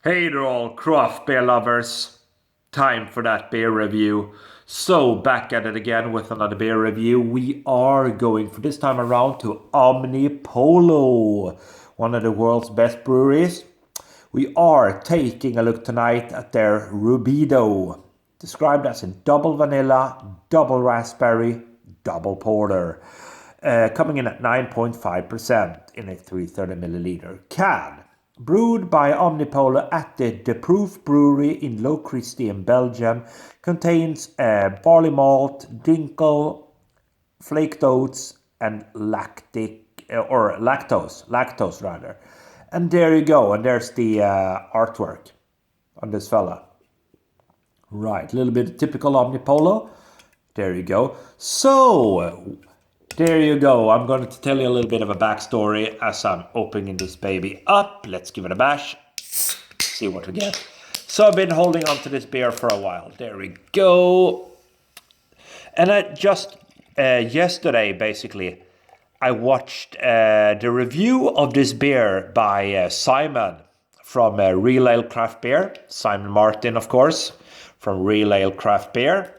Hey there all craft beer lovers, time for that beer review. So back at it again with another beer review. We are going for this time around to Omnipollo, one of the world's best breweries. We are taking a look tonight at their Rubedo, described as a double vanilla, double raspberry, double porter. Coming in at 9.5% in a 330 milliliter can. Brewed by Omnipollo at the De Proof Brewery in Low Christie in Belgium, contains barley malt, dinkel, flaked oats, and lactose rather. And there you go, and there's the artwork on this fella. Right, a little bit of typical Omnipollo. There you go. So, there you go. I'm going to tell you a little bit of a backstory as I'm opening this baby up. Let's give it a bash. See what we get. So I've been holding on to this beer for a while. There we go. And I just yesterday, basically, I watched the review of this beer by Simon from Real Ale Craft Beer. Simon Martin, of course, from Real Ale Craft Beer.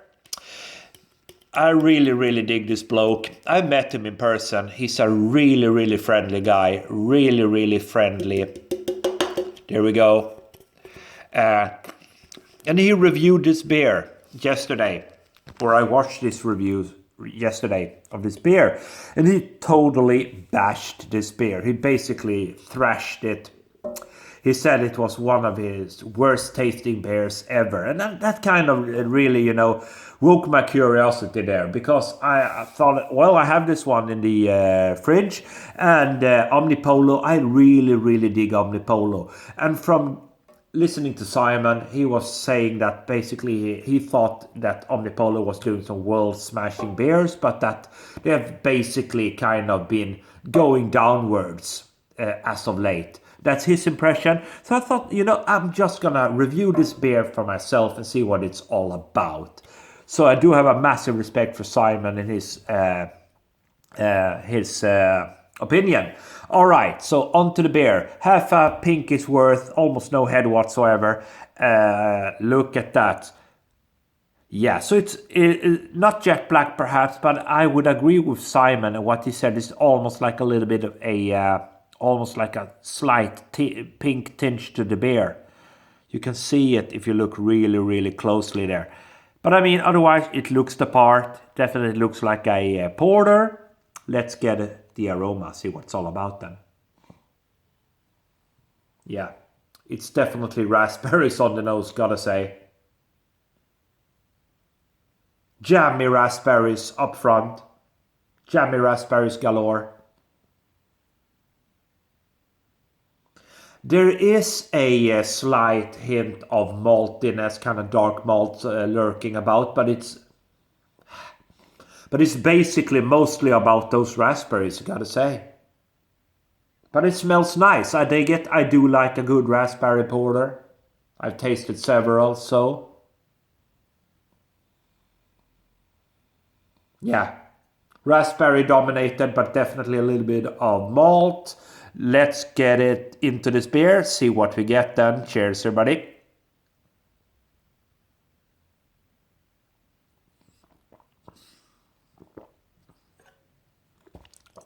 I really dig this bloke. I met him in person. He's a really friendly guy. Really friendly. There we go. And he reviewed this beer yesterday. Or I watched this review yesterday of this beer. And he totally bashed this beer. He basically thrashed it. He said it was one of his worst tasting beers ever. And that kind of really, woke my curiosity there. Because I thought, well, I have this one in the fridge. And Omnipollo, I really dig Omnipollo. And from listening to Simon, he was saying that basically he thought that Omnipollo was doing some world-smashing beers. But that they have basically kind of been going downwards as of late. That's his impression. So I thought, I'm just gonna review this beer for myself and see what it's all about. So I do have a massive respect for Simon and his opinion. All right, so on to the beer. Half a pinkish worth, almost no head whatsoever. Look at that. Yeah, so it's not jet black perhaps, but I would agree with Simon and what he said is almost like a little bit of a... almost like a slight pink tinge to the beer. You can see it if you look really closely there. But I mean, otherwise it looks the part. Definitely looks like a porter. Let's get the aroma, see what it's all about then. Yeah, it's definitely raspberries on the nose, gotta say. Jammy raspberries up front. Jammy raspberries galore. There is a slight hint of maltiness, kind of dark malt lurking about, but it's basically mostly about those raspberries, I gotta say. But it smells nice. I dig it. I do like a good raspberry porter. I've tasted several, so yeah, raspberry dominated, but definitely a little bit of malt. Let's get it into this beer, see what we get then. Cheers, everybody.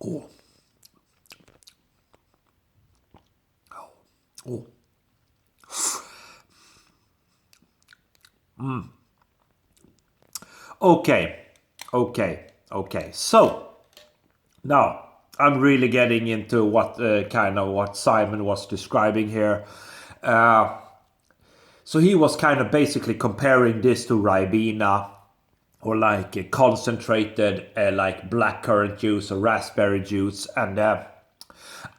Oh. Oh. Okay. So, now I'm really getting into what what Simon was describing here. So he was kind of basically comparing this to Ribena or like a concentrated like blackcurrant juice or raspberry juice, and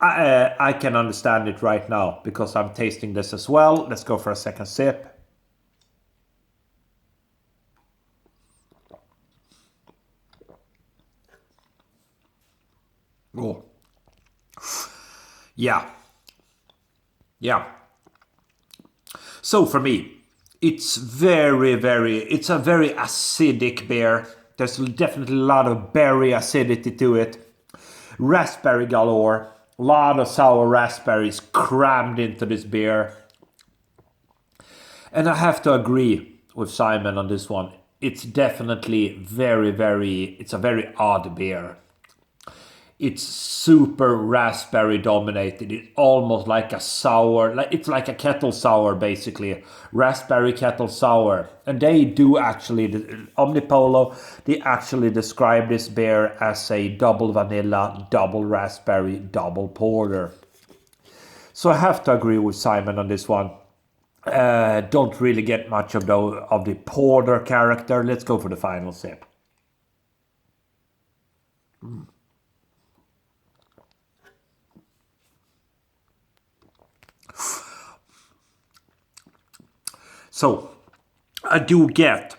I can understand it right now because I'm tasting this as well. Let's go for a second sip. Oh. Yeah. So for me, it's it's a very acidic beer. There's definitely a lot of berry acidity to it. Raspberry galore. A lot of sour raspberries crammed into this beer. And I have to agree with Simon on this one. It's definitely it's a very odd beer. It's super raspberry dominated. It's almost like a sour, it's like a kettle sour basically, raspberry kettle sour. And they do actually, Omnipollo, they actually describe this beer as a double vanilla, double raspberry, double porter. So I have to agree with Simon on this one. Don't really get much of the porter character. Let's go for the final sip. So I do get,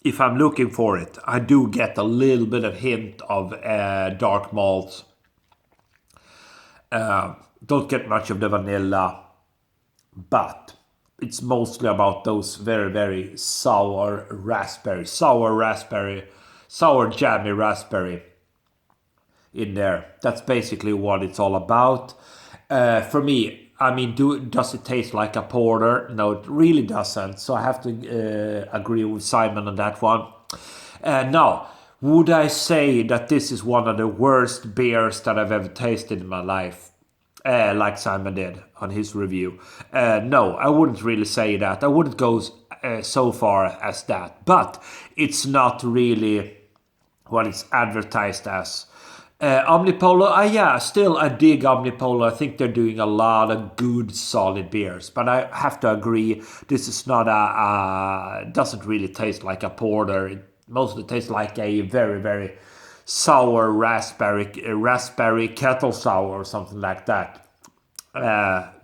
if I'm looking for it, I do get a little bit of hint of dark malts. Don't get much of the vanilla, but it's mostly about those very sour jammy raspberry in there. That's basically what it's all about. For me, I mean, does it taste like a porter? No, it really doesn't. So I have to agree with Simon on that one. Now, would I say that this is one of the worst beers that I've ever tasted in my life? Like Simon did on his review. No, I wouldn't really say that. I wouldn't go so far as that. But it's not really what it's advertised as. Omnipollo, yeah, still I dig Omnipollo. I think they're doing a lot of good, solid beers. But I have to agree, this is not doesn't really taste like a porter. It mostly tastes like a very sour raspberry kettle sour or something like that.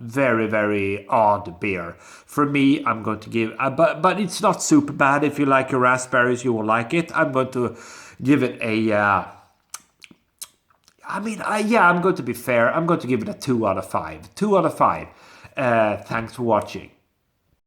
Very odd beer. For me, I'm going to give, but it's not super bad. If you like your raspberries, you will like it. I'm going to give it a. I'm going to be fair. I'm going to give it a 2 out of 5. 2 out of 5. Thanks for watching.